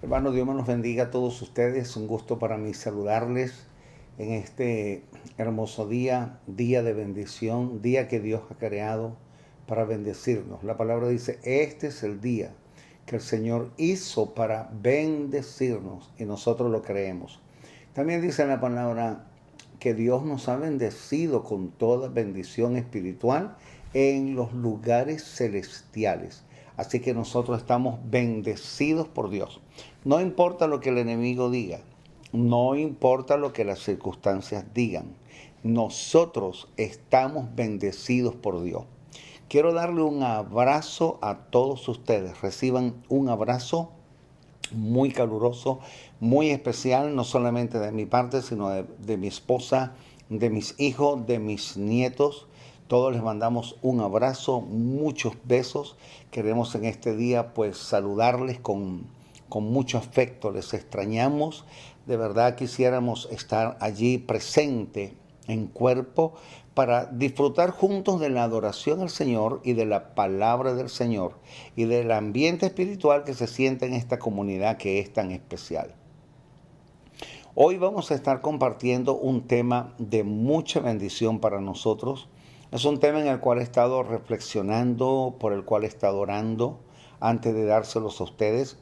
Hermanos, Dios me los bendiga a todos ustedes. Un gusto para mí saludarles en este hermoso día, día de bendición, día que Dios ha creado para bendecirnos. La palabra dice, este es el día que el Señor hizo para bendecirnos y nosotros lo creemos. También dice la palabra que Dios nos ha bendecido con toda bendición espiritual en los lugares celestiales. Así que nosotros estamos bendecidos por Dios. No importa lo que el enemigo diga, no importa lo que las circunstancias digan, nosotros estamos bendecidos por Dios. Quiero darle un abrazo a todos ustedes. Reciban un abrazo muy caluroso, muy especial, no solamente de mi parte, sino de mi esposa, de mis hijos, de mis nietos. Todos les mandamos un abrazo, muchos besos. Queremos en este día pues saludarles con mucho afecto. Les extrañamos. De verdad quisiéramos estar allí presente en cuerpo para disfrutar juntos de la adoración al Señor y de la palabra del Señor y del ambiente espiritual que se siente en esta comunidad que es tan especial. Hoy vamos a estar compartiendo un tema de mucha bendición para nosotros. Es un tema en el cual he estado reflexionando, por el cual he estado orando antes de dárselos a ustedes.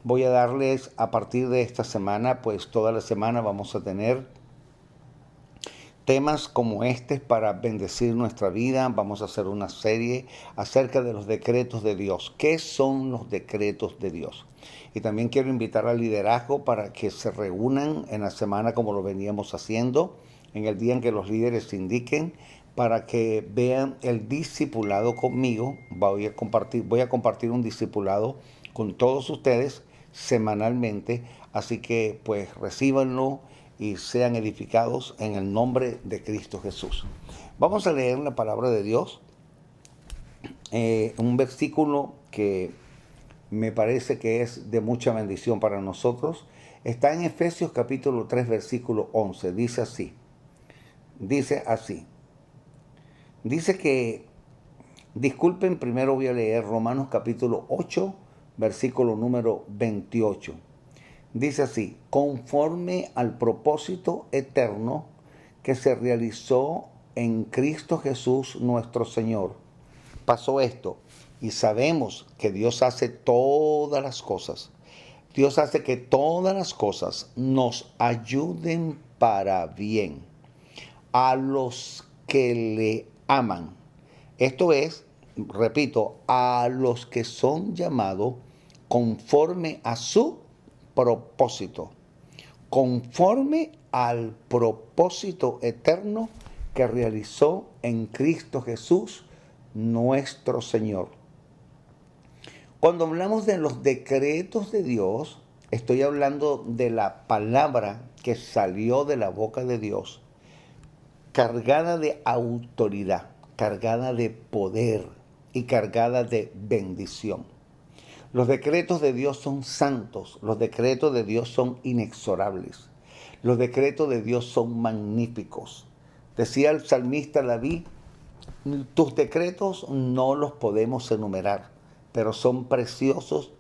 Voy a darles a partir de esta semana, pues toda la semana vamos a tener temas como este para bendecir nuestra vida. Vamos a hacer una serie acerca de los decretos de Dios. ¿Qué son los decretos de Dios? Y también quiero invitar al liderazgo para que se reúnan en la semana como lo veníamos haciendo, en el día en que los líderes se indiquen, para que vean el discipulado conmigo. Voy a compartir un discipulado con todos ustedes semanalmente, así que pues recíbanlo y sean edificados en el nombre de Cristo Jesús. Vamos a leer la palabra de Dios, un versículo que me parece que es de mucha bendición para nosotros. Está en Efesios capítulo 3, versículo 11. Dice así. Dice que, disculpen, primero voy a leer Romanos capítulo 8, versículo número 28. Dice así, conforme al propósito eterno que se realizó en Cristo Jesús nuestro Señor. Pasó esto y sabemos que Dios hace todas las cosas. Dios hace que todas las cosas nos ayuden para bien a los que le aman. Esto es, repito, a los que son llamados conforme a su propósito, conforme al propósito eterno que realizó en Cristo Jesús, nuestro Señor. Cuando hablamos de los decretos de Dios, estoy hablando de la palabra que salió de la boca de Dios, cargada de autoridad, cargada de poder y cargada de bendición. Los decretos de Dios son santos, los decretos de Dios son inexorables, los decretos de Dios son magníficos. Decía el salmista David, tus decretos no los podemos enumerar, pero son preciosos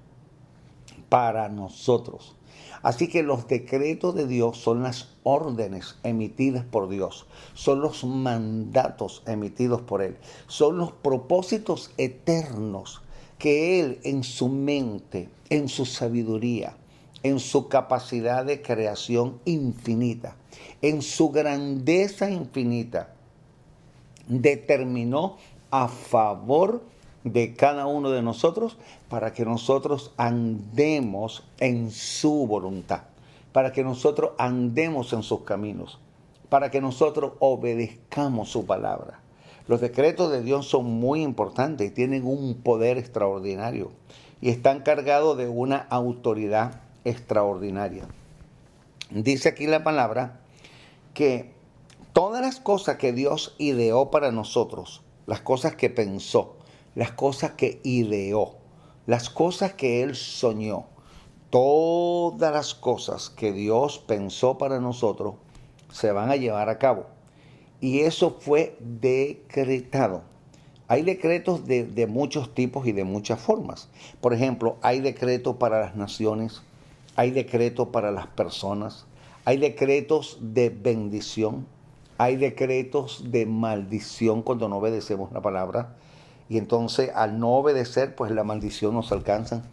para nosotros. Así que los decretos de Dios son las órdenes emitidas por Dios, son los mandatos emitidos por Él, son los propósitos eternos que Él en su mente, en su sabiduría, en su capacidad de creación infinita, en su grandeza infinita, determinó a favor de cada uno de nosotros para que nosotros andemos en su voluntad, para que nosotros andemos en sus caminos, para que nosotros obedezcamos su palabra. Los decretos de Dios son muy importantes y tienen un poder extraordinario y están cargados de una autoridad extraordinaria. Dice aquí la palabra que todas las cosas que Dios ideó para nosotros, las cosas que pensó, las cosas que ideó, las cosas que Él soñó, todas las cosas que Dios pensó para nosotros se van a llevar a cabo. Y eso fue decretado. Hay decretos de muchos tipos y de muchas formas. Por ejemplo, hay decretos para las naciones, hay decretos para las personas, hay decretos de bendición, hay decretos de maldición cuando no obedecemos la palabra. Y entonces al no obedecer, pues la maldición nos alcanza.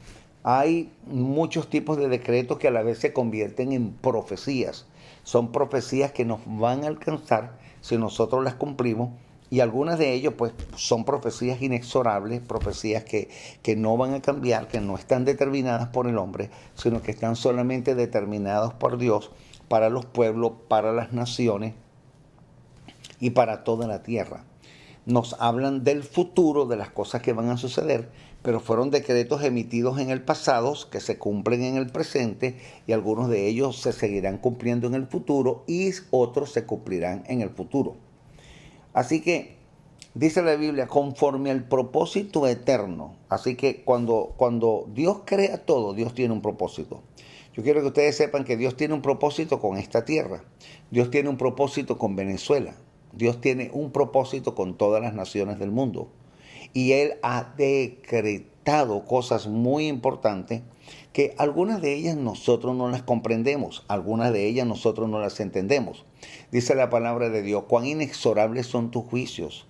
Hay muchos tipos de decretos que a la vez se convierten en profecías. Son profecías que nos van a alcanzar si nosotros las cumplimos. Y algunas de ellos pues son profecías inexorables, profecías que no van a cambiar, que no están determinadas por el hombre, sino que están solamente determinadas por Dios para los pueblos, para las naciones y para toda la tierra. Nos hablan del futuro, de las cosas que van a suceder, pero fueron decretos emitidos en el pasado que se cumplen en el presente y algunos de ellos se seguirán cumpliendo en el futuro y otros se cumplirán en el futuro. Así que dice la Biblia, conforme al propósito eterno. Así que cuando Dios crea todo, Dios tiene un propósito. Yo quiero que ustedes sepan que Dios tiene un propósito con esta tierra. Dios tiene un propósito con Venezuela. Dios tiene un propósito con todas las naciones del mundo. Y Él ha decretado cosas muy importantes que algunas de ellas nosotros no las comprendemos, algunas de ellas nosotros no las entendemos. Dice la palabra de Dios, cuán inexorables son tus juicios,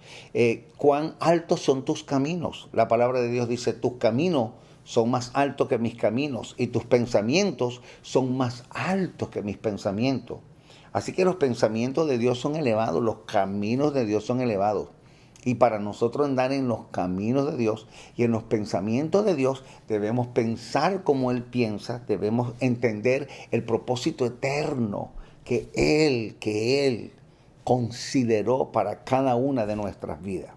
cuán altos son tus caminos. La palabra de Dios dice, tus caminos son más altos que mis caminos y tus pensamientos son más altos que mis pensamientos. Así que los pensamientos de Dios son elevados, los caminos de Dios son elevados. Y para nosotros andar en los caminos de Dios y en los pensamientos de Dios, debemos pensar como Él piensa, debemos entender el propósito eterno que Él consideró para cada una de nuestras vidas.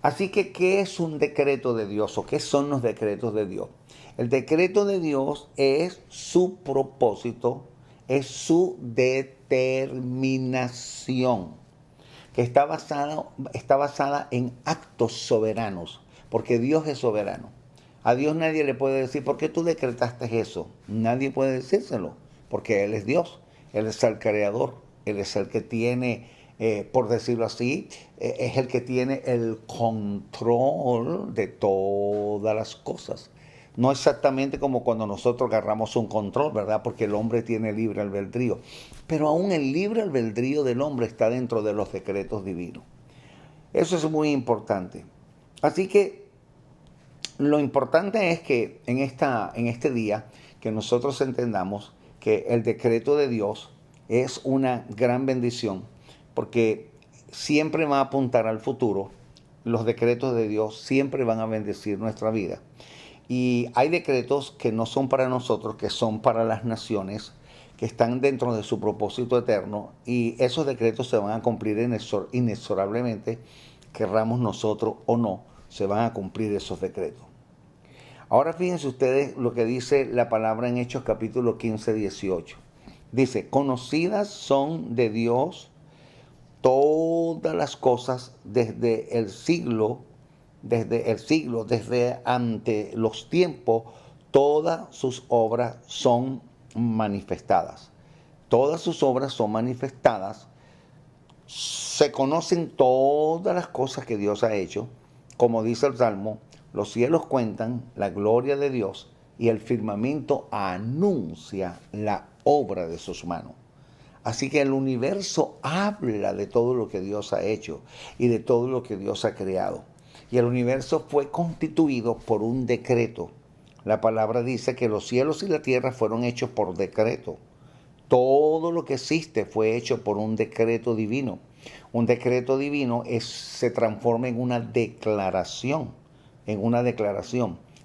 Así que, ¿qué es un decreto de Dios o qué son los decretos de Dios? El decreto de Dios es su propósito, es su determinación, que está basada en actos soberanos, porque Dios es soberano. A Dios nadie le puede decir, ¿por qué tú decretaste eso? Nadie puede decírselo, porque Él es Dios, Él es el creador, Él es el que tiene, por decirlo así, es el que tiene el control de todas las cosas. No exactamente como cuando nosotros agarramos un control, ¿verdad? Porque el hombre tiene libre albedrío. Pero aún el libre albedrío del hombre está dentro de los decretos divinos. Eso es muy importante. Así que lo importante es que en este día que nosotros entendamos que el decreto de Dios es una gran bendición, porque siempre va a apuntar al futuro. Los decretos de Dios siempre van a bendecir nuestra vida. Y hay decretos que no son para nosotros, que son para las naciones, que están dentro de su propósito eterno, y esos decretos se van a cumplir inexorablemente, querramos nosotros o no, se van a cumplir esos decretos. Ahora fíjense ustedes lo que dice la palabra en Hechos capítulo 15, 18. Dice, conocidas son de Dios todas las cosas desde ante los tiempos, todas sus obras son manifestadas. Todas sus obras son manifestadas. Se conocen todas las cosas que Dios ha hecho. Como dice el Salmo, los cielos cuentan la gloria de Dios y el firmamento anuncia la obra de sus manos. Así que el universo habla de todo lo que Dios ha hecho y de todo lo que Dios ha creado. Y el universo fue constituido por un decreto. La palabra dice que los cielos y la tierra fueron hechos por decreto. Todo lo que existe fue hecho por un decreto divino. Un decreto divino se transforma en una declaración.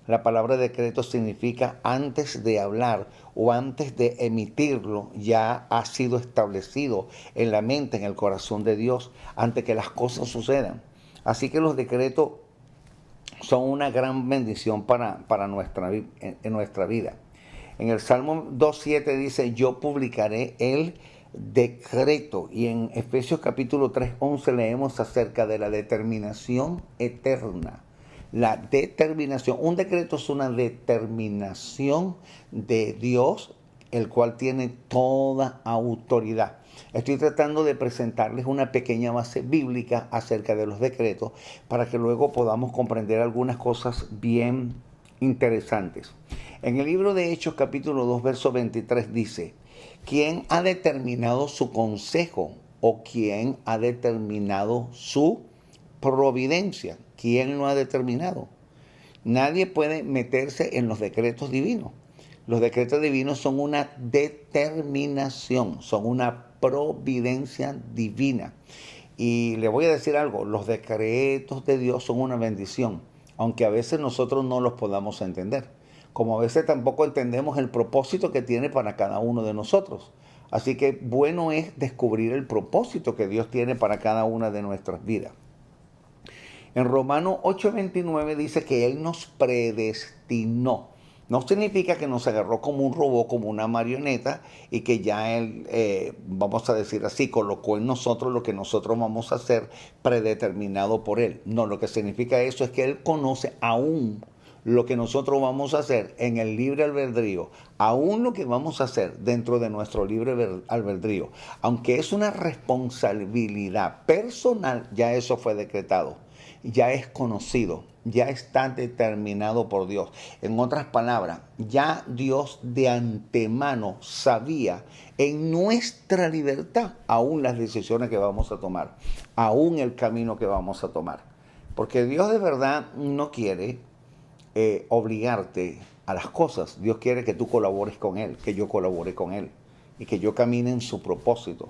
La palabra decreto significa antes de hablar o antes de emitirlo, ya ha sido establecido en la mente, en el corazón de Dios, antes que las cosas sucedan. Así que los decretos son una gran bendición para nuestra vida. En el Salmo 2.7 dice, yo publicaré el decreto. Y en Efesios capítulo 3.11 leemos acerca de la determinación eterna. La determinación, un decreto es una determinación de Dios, el cual tiene toda autoridad. Estoy tratando de presentarles una pequeña base bíblica acerca de los decretos para que luego podamos comprender algunas cosas bien interesantes. En el libro de Hechos capítulo 2 verso 23 dice: ¿quién ha determinado su consejo o quién ha determinado su providencia? ¿Quién lo ha determinado? Nadie puede meterse en los decretos divinos. Los decretos divinos son una determinación, son una providencia divina. Y le voy a decir algo, los decretos de Dios son una bendición, aunque a veces nosotros no los podamos entender. Como a veces tampoco entendemos el propósito que tiene para cada uno de nosotros. Así que bueno es descubrir el propósito que Dios tiene para cada una de nuestras vidas. En Romanos 8:29 dice que Él nos predestinó. No significa que nos agarró como un robot, como una marioneta, y que ya Él, vamos a decir así, colocó en nosotros lo que nosotros vamos a hacer predeterminado por Él. No, lo que significa eso es que Él conoce aún lo que nosotros vamos a hacer en el libre albedrío, aún lo que vamos a hacer dentro de nuestro libre albedrío. Aunque es una responsabilidad personal, ya eso fue decretado. Ya es conocido, ya está determinado por Dios. En otras palabras, ya Dios de antemano sabía en nuestra libertad aún las decisiones que vamos a tomar, aún el camino que vamos a tomar. Porque Dios de verdad no quiere obligarte a las cosas. Dios quiere que tú colabores con Él, que yo colabore con Él y que yo camine en su propósito,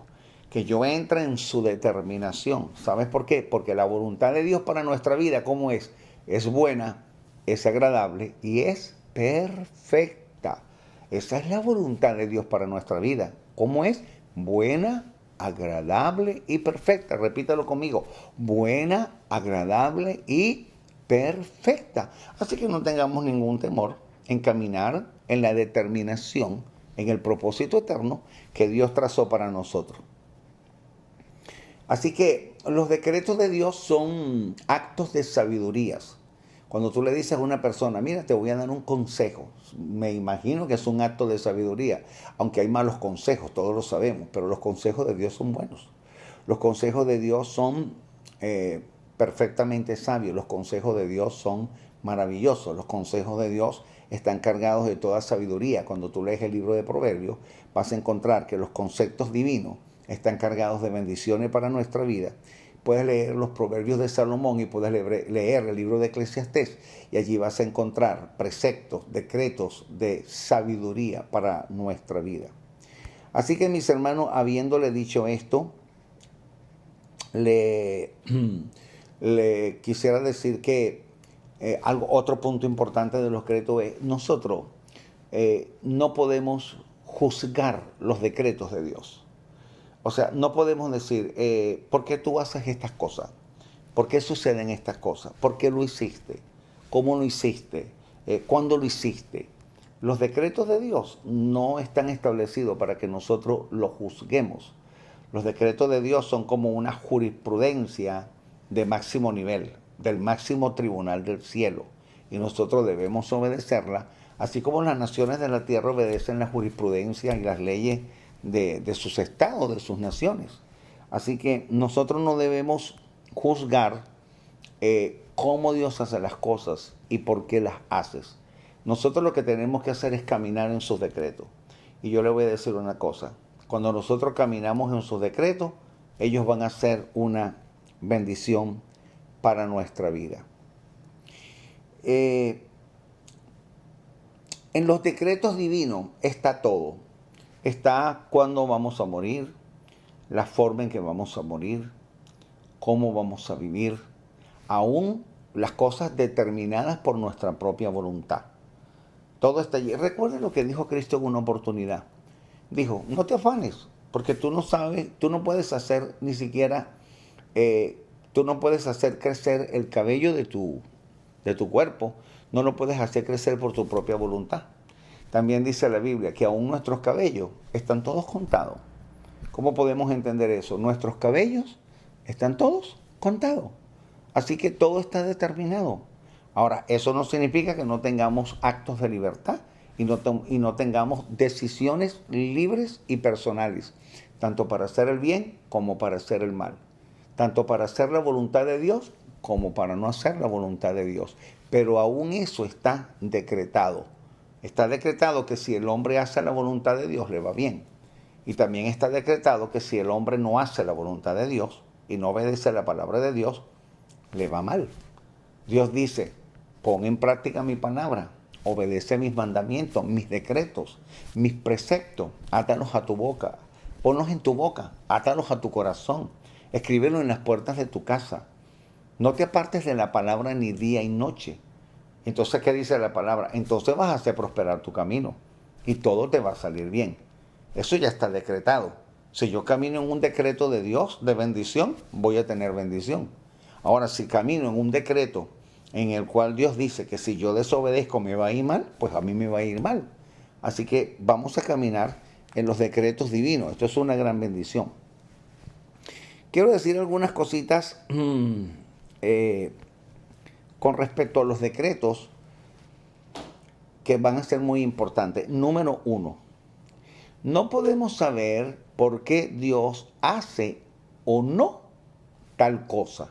que yo entre en su determinación. ¿Sabes por qué? Porque la voluntad de Dios para nuestra vida, ¿cómo es? Es buena, es agradable y es perfecta. Esa es la voluntad de Dios para nuestra vida. ¿Cómo es? Buena, agradable y perfecta. Repítalo conmigo. Buena, agradable y perfecta. Así que no tengamos ningún temor en caminar en la determinación, en el propósito eterno que Dios trazó para nosotros. Así que los decretos de Dios son actos de sabidurías. Cuando tú le dices a una persona, mira, te voy a dar un consejo, me imagino que es un acto de sabiduría, aunque hay malos consejos, todos lo sabemos, pero los consejos de Dios son buenos. Los consejos de Dios son perfectamente sabios, los consejos de Dios son maravillosos, los consejos de Dios están cargados de toda sabiduría. Cuando tú lees el libro de Proverbios, vas a encontrar que los conceptos divinos están cargados de bendiciones para nuestra vida. Puedes leer los Proverbios de Salomón y puedes leer el libro de Eclesiastés y allí vas a encontrar preceptos, decretos de sabiduría para nuestra vida. Así que mis hermanos, habiéndole dicho esto, le quisiera decir que otro punto importante de los decretos es nosotros no podemos juzgar los decretos de Dios. O sea, no podemos decir, ¿por qué tú haces estas cosas? ¿Por qué suceden estas cosas? ¿Por qué lo hiciste? ¿Cómo lo hiciste? ¿Cuándo lo hiciste? Los decretos de Dios no están establecidos para que nosotros los juzguemos. Los decretos de Dios son como una jurisprudencia de máximo nivel, del máximo tribunal del cielo. Y nosotros debemos obedecerla, así como las naciones de la tierra obedecen la jurisprudencia y las leyes de sus estados, de sus naciones. Así que nosotros no debemos juzgar cómo Dios hace las cosas y por qué las haces. Nosotros lo que tenemos que hacer es caminar en sus decretos. Y yo le voy a decir una cosa. Cuando nosotros caminamos en sus decretos, ellos van a ser una bendición para nuestra vida. En los decretos divinos está todo. Está cuándo vamos a morir, la forma en que vamos a morir, cómo vamos a vivir, aún las cosas determinadas por nuestra propia voluntad. Todo está allí. Recuerden lo que dijo Cristo en una oportunidad. Dijo, no te afanes, porque tú no sabes, tú no puedes hacer ni siquiera, tú no puedes hacer crecer el cabello de tu cuerpo, no lo puedes hacer crecer por tu propia voluntad. También dice la Biblia que aún nuestros cabellos están todos contados. ¿Cómo podemos entender eso? Nuestros cabellos están todos contados. Así que todo está determinado. Ahora, eso no significa que no tengamos actos de libertad y no tengamos decisiones libres y personales, tanto para hacer el bien como para hacer el mal, tanto para hacer la voluntad de Dios como para no hacer la voluntad de Dios. pero aún eso está decretado. Está decretado que si el hombre hace la voluntad de Dios, le va bien. Y también está decretado que si el hombre no hace la voluntad de Dios y no obedece la palabra de Dios, le va mal. Dios dice, pon en práctica mi palabra, obedece mis mandamientos, mis decretos, mis preceptos, átalos a tu boca, ponlos en tu boca, átalos a tu corazón, escríbelo en las puertas de tu casa. No te apartes de la palabra ni día y noche. Entonces, ¿qué dice la palabra? Entonces vas a hacer prosperar tu camino y todo te va a salir bien. Eso ya está decretado. Si yo camino en un decreto de Dios, de bendición, voy a tener bendición. Ahora, si camino en un decreto en el cual Dios dice que si yo desobedezco me va a ir mal, pues a mí me va a ir mal. Así que vamos a caminar en los decretos divinos. Esto es una gran bendición. Quiero decir algunas cositas con respecto a los decretos que van a ser muy importantes. Número 1, no podemos saber por qué Dios hace o no tal cosa.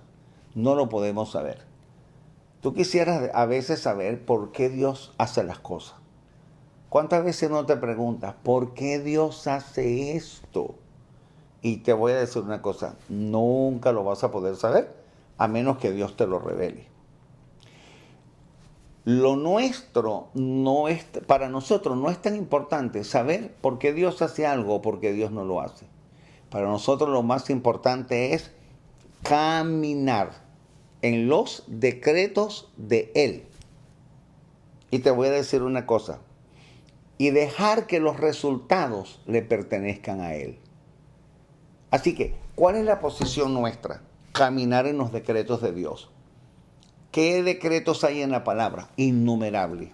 No lo podemos saber. Tú quisieras a veces saber por qué Dios hace las cosas. ¿Cuántas veces no te preguntas por qué Dios hace esto? Y te voy a decir una cosa, nunca lo vas a poder saber a menos que Dios te lo revele. Lo nuestro no es, para nosotros no es tan importante saber por qué Dios hace algo o por qué Dios no lo hace. Para nosotros lo más importante es caminar en los decretos de Él. Y te voy a decir una cosa, y dejar que los resultados le pertenezcan a Él. Así que, ¿cuál es la posición nuestra? Caminar en los decretos de Dios. ¿Qué decretos hay en la palabra? Innumerables.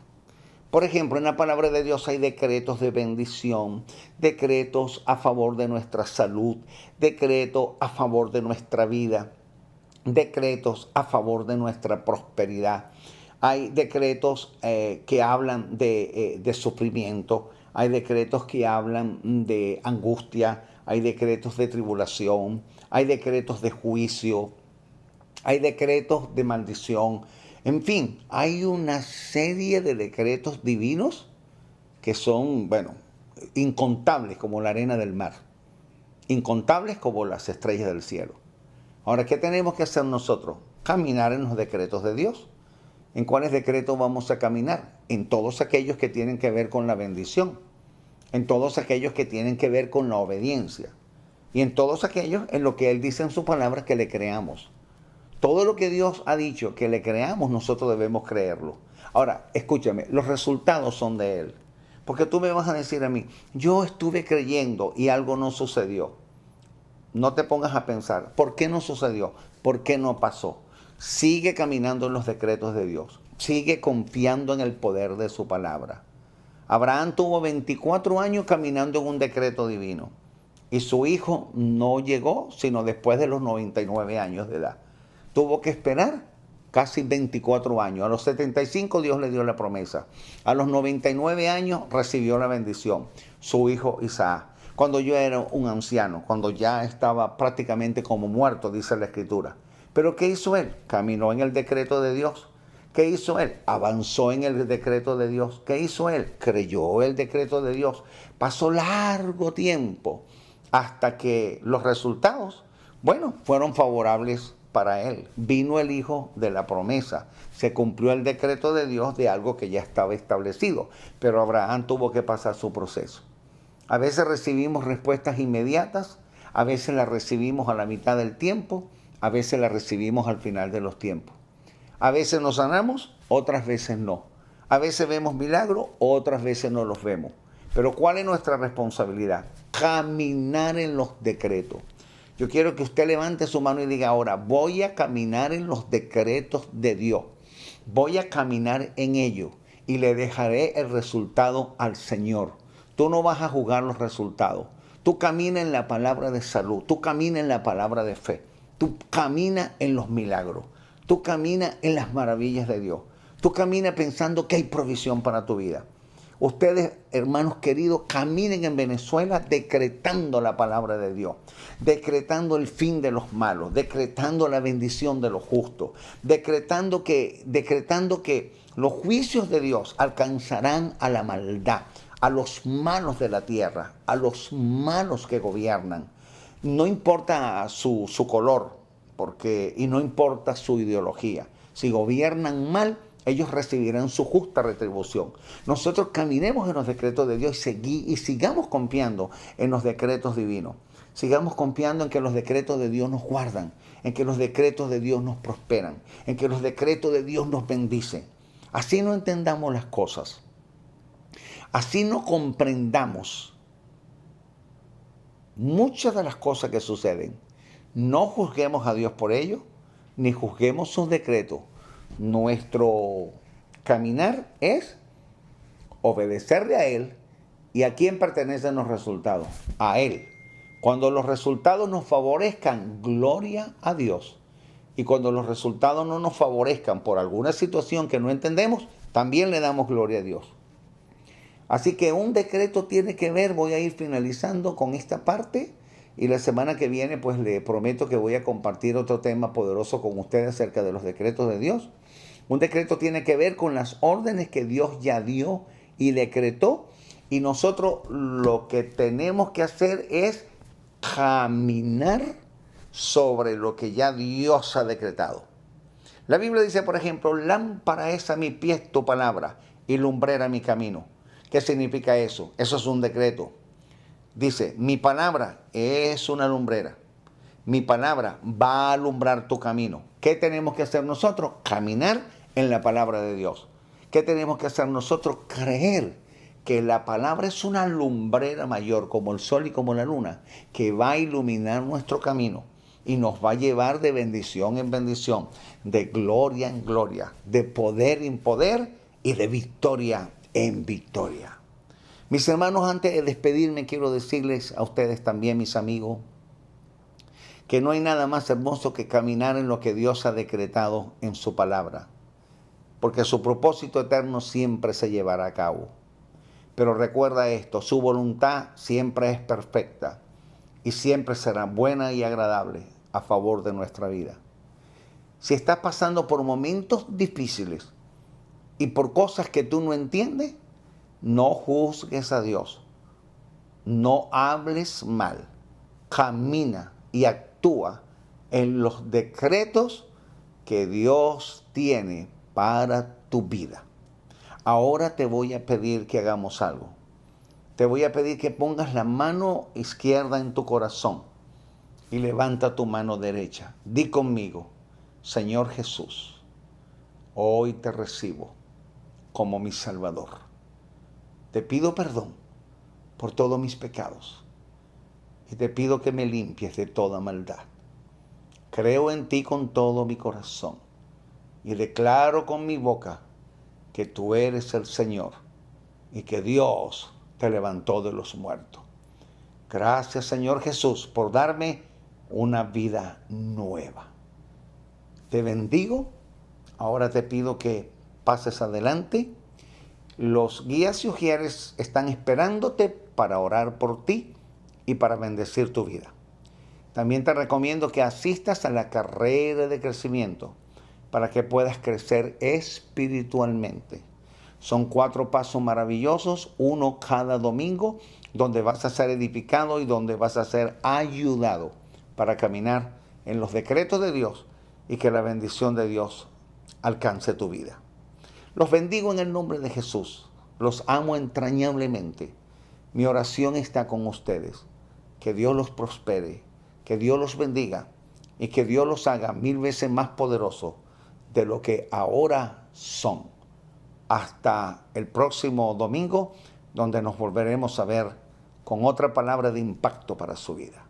Por ejemplo, en la palabra de Dios hay decretos de bendición, decretos a favor de nuestra salud, decretos a favor de nuestra vida, decretos a favor de nuestra prosperidad. Hay decretos que hablan de sufrimiento, hay decretos que hablan de angustia, hay decretos de tribulación, hay decretos de juicio, hay decretos de maldición. En fin, hay una serie de decretos divinos que son, incontables como la arena del mar, incontables como las estrellas del cielo. Ahora, ¿qué tenemos que hacer nosotros? Caminar en los decretos de Dios. ¿En cuáles decretos vamos a caminar? En todos aquellos que tienen que ver con la bendición, en todos aquellos que tienen que ver con la obediencia y en todos aquellos en lo que Él dice en su palabra que le creamos. Todo lo que Dios ha dicho que le creamos, nosotros debemos creerlo. Ahora, escúchame, los resultados son de Él. Porque tú me vas a decir a mí, yo estuve creyendo y algo no sucedió. No te pongas a pensar, ¿por qué no sucedió? ¿Por qué no pasó? Sigue caminando en los decretos de Dios. Sigue confiando en el poder de su palabra. Abraham tuvo 24 años caminando en un decreto divino. Y su hijo no llegó sino después de los 99 años de edad. Tuvo que esperar casi 24 años. A los 75 Dios le dio la promesa. A los 99 años recibió la bendición. Su hijo Isaac. Cuando yo era un anciano, cuando ya estaba prácticamente como muerto, dice la Escritura. Pero ¿qué hizo él? Caminó en el decreto de Dios. ¿Qué hizo él? Avanzó en el decreto de Dios. ¿Qué hizo él? Creyó el decreto de Dios. Pasó largo tiempo hasta que los resultados, fueron favorables para él. Vino el hijo de la promesa. Se cumplió el decreto de Dios de algo que ya estaba establecido. Pero Abraham tuvo que pasar su proceso. A veces recibimos respuestas inmediatas, a veces las recibimos a la mitad del tiempo, a veces las recibimos al final de los tiempos. A veces nos sanamos, otras veces no. A veces vemos milagros, otras veces no los vemos. Pero ¿cuál es nuestra responsabilidad? Caminar en los decretos. Yo quiero que usted levante su mano y diga ahora, voy a caminar en los decretos de Dios. Voy a caminar en ellos y le dejaré el resultado al Señor. Tú no vas a jugar los resultados. Tú camina en la palabra de salud. Tú camina en la palabra de fe. Tú camina en los milagros. Tú camina en las maravillas de Dios. Tú camina pensando que hay provisión para tu vida. Ustedes, hermanos queridos, caminen en Venezuela decretando la palabra de Dios, decretando el fin de los malos, decretando la bendición de los justos, decretando que los juicios de Dios alcanzarán a la maldad, a los malos de la tierra, a los malos que gobiernan. No importa su color, y no importa su ideología. Si gobiernan mal, ellos recibirán su justa retribución. Nosotros caminemos en los decretos de Dios y sigamos confiando en los decretos divinos. Sigamos confiando en que los decretos de Dios nos guardan, en que los decretos de Dios nos prosperan, en que los decretos de Dios nos bendicen. Así no entendamos las cosas. Así no comprendamos muchas de las cosas que suceden. No juzguemos a Dios por ello, ni juzguemos sus decretos. Nuestro caminar es obedecerle a Él. ¿Y a quién pertenecen los resultados? A Él. Cuando los resultados nos favorezcan, gloria a Dios. Y cuando los resultados no nos favorezcan por alguna situación que no entendemos, también le damos gloria a Dios. Así que un decreto tiene que ver, voy a ir finalizando con esta parte, y la semana que viene pues le prometo que voy a compartir otro tema poderoso con ustedes acerca de los decretos de Dios. Un decreto tiene que ver con las órdenes que Dios ya dio y decretó, y nosotros lo que tenemos que hacer es caminar sobre lo que ya Dios ha decretado. La Biblia dice, por ejemplo, lámpara es a mi pies tu palabra y lumbrera mi camino. ¿Qué significa eso? Eso es un decreto. Dice, mi palabra es una lumbrera. Mi palabra va a alumbrar tu camino. ¿Qué tenemos que hacer nosotros? Caminar en la palabra de Dios. ¿Qué tenemos que hacer nosotros? Creer que la palabra es una lumbrera mayor, como el sol y como la luna, que va a iluminar nuestro camino y nos va a llevar de bendición en bendición, de gloria en gloria, de poder en poder y de victoria en victoria. Mis hermanos, antes de despedirme, quiero decirles a ustedes también, mis amigos, que no hay nada más hermoso que caminar en lo que Dios ha decretado en su palabra, porque su propósito eterno siempre se llevará a cabo. Pero recuerda esto, su voluntad siempre es perfecta y siempre será buena y agradable a favor de nuestra vida. Si estás pasando por momentos difíciles y por cosas que tú no entiendes, no juzgues a Dios, no hables mal, camina y actúa en los decretos que Dios tiene para tu vida. Ahora te voy a pedir que hagamos algo. Te voy a pedir que pongas la mano izquierda en tu corazón y levanta tu mano derecha. Di conmigo, Señor Jesús, hoy te recibo como mi Salvador. Te pido perdón por todos mis pecados y te pido que me limpies de toda maldad. Creo en ti con todo mi corazón y declaro con mi boca que tú eres el Señor y que Dios te levantó de los muertos. Gracias, Señor Jesús, por darme una vida nueva. Te bendigo. Ahora te pido que pases adelante. Los guías y ujieres están esperándote para orar por ti y para bendecir tu vida. También te recomiendo que asistas a la carrera de crecimiento para que puedas crecer espiritualmente. Son 4 pasos maravillosos, uno cada domingo, donde vas a ser edificado y donde vas a ser ayudado para caminar en los decretos de Dios y que la bendición de Dios alcance tu vida. Los bendigo en el nombre de Jesús. Los amo entrañablemente. Mi oración está con ustedes. Que Dios los prospere, que Dios los bendiga y que Dios los haga 1000 veces más poderosos de lo que ahora son. Hasta el próximo domingo, donde nos volveremos a ver con otra palabra de impacto para su vida.